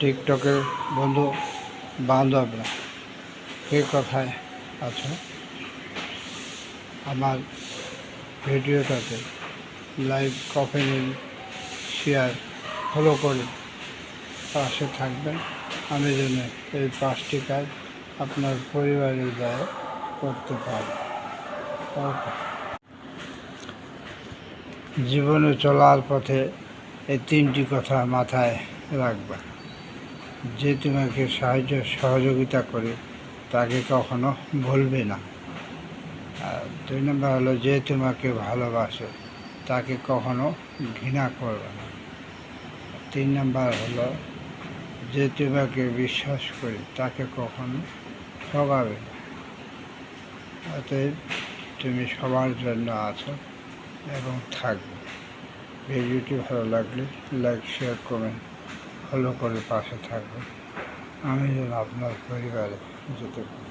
টিকটকের বন্ধু বান্ধবরা কে কোথায় আছো, আমার ভিডিওটাতে লাইক, কমেন্ট, শেয়ার, ফলো করে পাশে থাকবেন। আমি যেন এই 5টি কাজ আপনার পরিবারের দায় করতে পারি। ওকে। জীবনে চলার পথে এই 3টি কথা মাথায় রাখবা। যে তোমাকে সহযোগিতা করে তাকে কখনো ভুলবে না। আর 2 নম্বর হলো, যে তোমাকে ভালোবাসে তাকে কখনো ঘৃণা করবে না। 3 নম্বর হলো, যে তোমাকে বিশ্বাস করে তাকে কখনো ঠকাবে না। অতএব তুমি সবার জন্য আছো এবং থাকবে। ভিডিওটি ভালো লাগলে লাইক, শেয়ার, কমেন্ট, ফলো করে পাশে থাকবে। আমি যেন আপনার পরিবারে যেতে পারি।